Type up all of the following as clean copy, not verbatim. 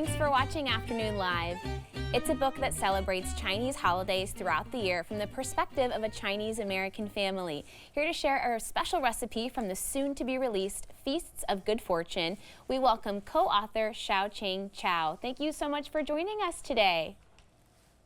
Thanks for watching Afternoon Live. It's a book that celebrates Chinese holidays throughout the year from the perspective of a Chinese-American family. Here to share a special recipe from the soon-to-be-released Feasts of Good Fortune, we welcome co-author Hsiao-Ching Chou. Thank you so much for joining us today.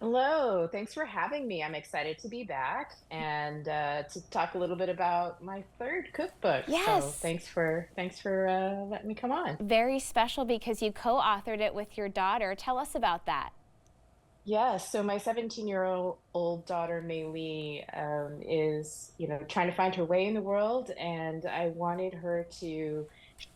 Hello, thanks for having me. I'm excited to be back and to talk a little bit about my third cookbook. So Yes, thanks for letting me come on. very special because you co-authored it with your daughter. Tell us about that. Yeah, so my 17-year-old daughter Mei Lee is, trying to find her way in the world, and I wanted her to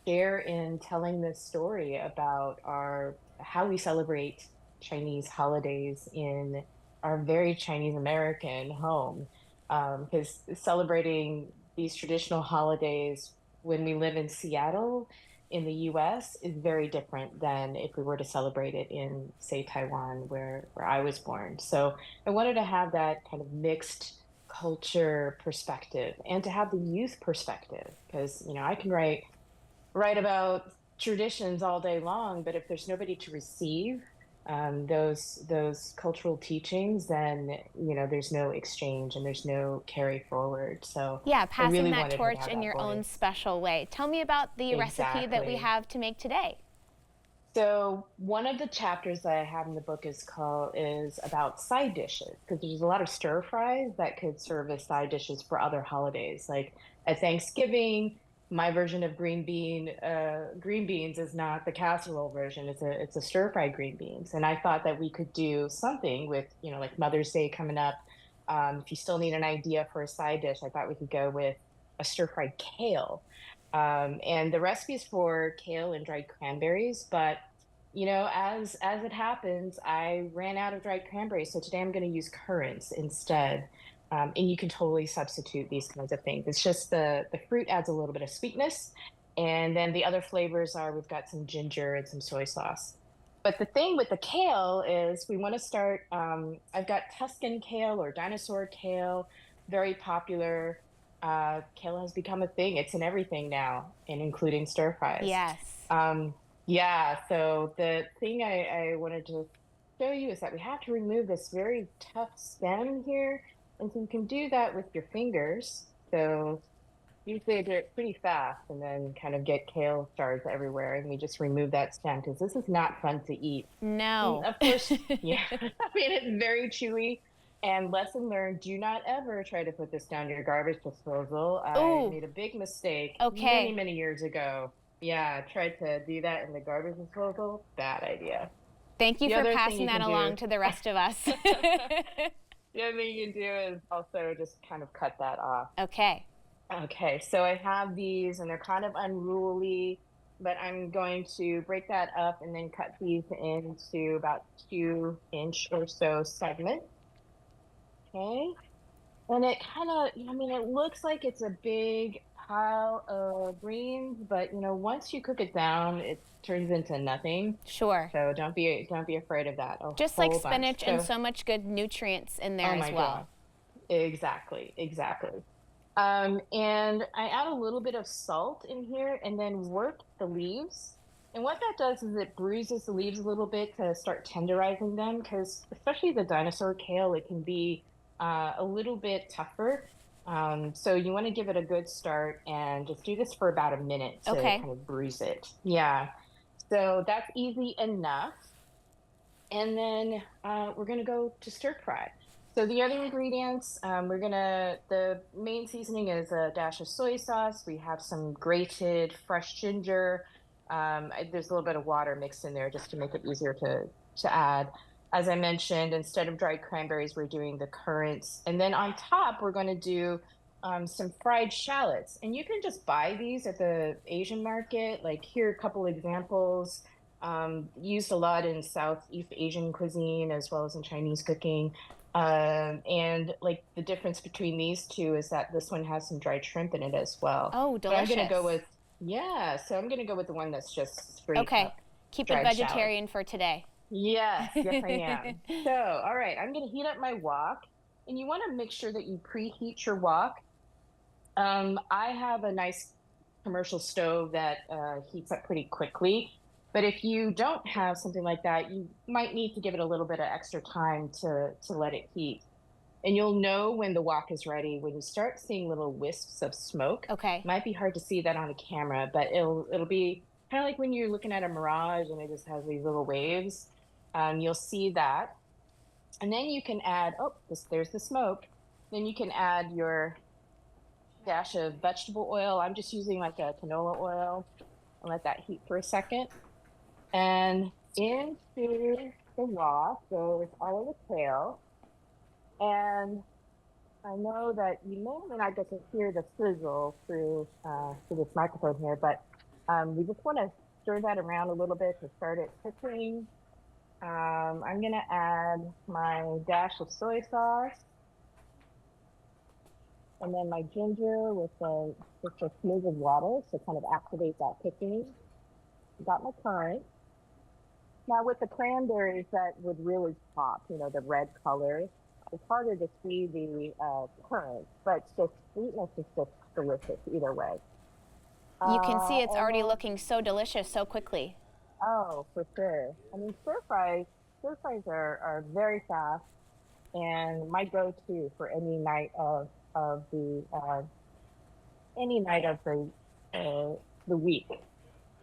share in telling this story about our how we celebrate Chinese holidays in our very Chinese American home. Because celebrating these traditional holidays when we live in Seattle in the US is very different than if we were to celebrate it in, say, Taiwan, where I was born. So I wanted to have that kind of mixed culture perspective and to have the youth perspective because, I can write about traditions all day long, but if there's nobody to receive those cultural teachings, then there's no exchange and there's no carry forward. So Yeah, I passing really that wanted her to torch have in that your own voice. special way. Tell me about the recipe that we Exactly. have to make today. So one of the chapters that I have in the book is about side dishes because there's a lot of stir fries that could serve as side dishes for other holidays. Like at Thanksgiving, my version of green beans is not the casserole version. It's a stir fry green beans. And I thought that we could do something with, like Mother's Day coming up. If you still need an idea for a side dish, I thought we could go with a stir fried kale. And the recipe is for kale and dried cranberries, but as it happens, I ran out of dried cranberries, so today I'm going to use currants instead. And you can totally substitute these kinds of things. It's just the fruit adds a little bit of sweetness, and then the other flavors are we've got some ginger and some soy sauce. But the thing with the kale is we want to start. I've got Tuscan kale or dinosaur kale, very popular. Kale has become a thing. It's in everything now, and including stir fries. Yes. Um, yeah, so the thing I wanted to show you is that we have to remove this very tough stem here. And so you can do that with your fingers. So usually I do it pretty fast and then kind of get kale shards everywhere. And we just remove that stem because this is not fun to eat. And No. of course, yeah, I mean, it's very chewy. And lesson learned, do not ever try to put this down your garbage disposal. I Ooh, made a big mistake many, okay. many years ago. Yeah, I tried to do that in the garbage disposal. Bad idea. Thank you The for other thing passing you that can do, along to the rest of us. the other thing you can do is also just kind of cut that off. Okay. Okay, so I have these and they're kind of unruly, but I'm going to break that up and then cut these into about 2 inch or so segments. Okay. And it kind of, I mean, it looks like it's a big pile of greens, but once you cook it down, it turns into nothing. Sure. So don't be afraid of that. A Just like whole bunch. spinach and So, so much good nutrients in there oh as my well. God. Exactly, exactly. And I add a little bit of salt in here and then work the leaves. And what that does is it bruises the leaves a little bit to start tenderizing them, because especially the dinosaur kale, it can be a little bit tougher. So you want to give it a good start and just do this for about a minute to Okay. kind of bruise it. Yeah. So that's easy enough. And then we're going to go to stir fry. So the other ingredients, the main seasoning is a dash of soy sauce. We have some grated fresh ginger. There's a little bit of water mixed in there just to make it easier to add. As I mentioned, instead of dried cranberries, we're doing the currants. And then on top, we're going to do some fried shallots. And you can just buy these at the Asian market. Like here are a couple examples used a lot in Southeast Asian cuisine as well as in Chinese cooking. And like the difference between these two is that this one has some dried shrimp in it as well. Oh, But I'm gonna go delicious. with, yeah, so I'm gonna go with the one that's just straight Okay. up Keep it dried shallot. vegetarian for today. Yes, yes, I am. So, all right, I'm gonna heat up my wok, and you want to make sure that you preheat your wok. I have a nice commercial stove that heats up pretty quickly. But if you don't have something like that, you might need to give it a little bit of extra time to let it heat. And you'll know when the wok is ready when you start seeing little wisps of smoke. Okay. Might be hard to see that on a camera, but it'll be kind of like when you're looking at a mirage and it just has these little waves. You'll see that. And then you can add, oh, there's the smoke. Then you can add your dash of vegetable oil. I'm just using like a canola oil and let that heat for a second. And into the wok goes all of the kale. And I know that you may or may not get to hear the sizzle through this microphone here, but we just want to stir that around a little bit to start it cooking. I'm gonna add my dash of soy sauce, and then my ginger with just a smooth of water to kind of activate that cooking. Got my currant. Now with the cranberries, that would really pop. You know, the red color. It's harder to see the currant, but the sweetness is just delicious either way. You can see it's already then, looking so delicious so quickly. oh, for sure. I mean, stir fries are very fast and my go-to for any night of the week.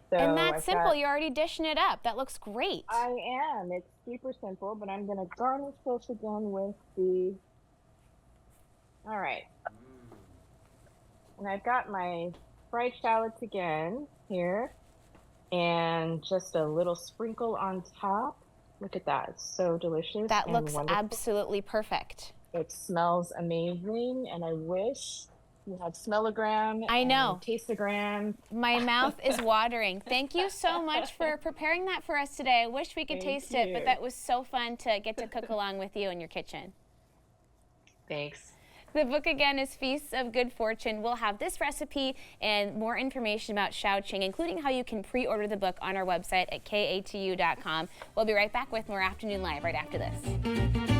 So And that's I've simple. got, You're already dishing it up. That looks great. I am. It's super simple, but I'm gonna garnish this again with the. All right, and I've got my fried shallots again here, and just a little sprinkle on top. Look at that. It's so delicious That and looks wonderful. absolutely perfect. It smells amazing, and I wish you had smellogram I know. and tastogram. My mouth is watering. Thank you so much for preparing that for us today. I wish we could Thank taste it, but you. that was so fun to get to cook along with you in your kitchen. Thanks. The book again is Feasts of Good Fortune. We'll have this recipe and more information about Hsiao-Ching, including how you can pre-order the book on our website at katu.com. We'll be right back with more Afternoon Live right after this.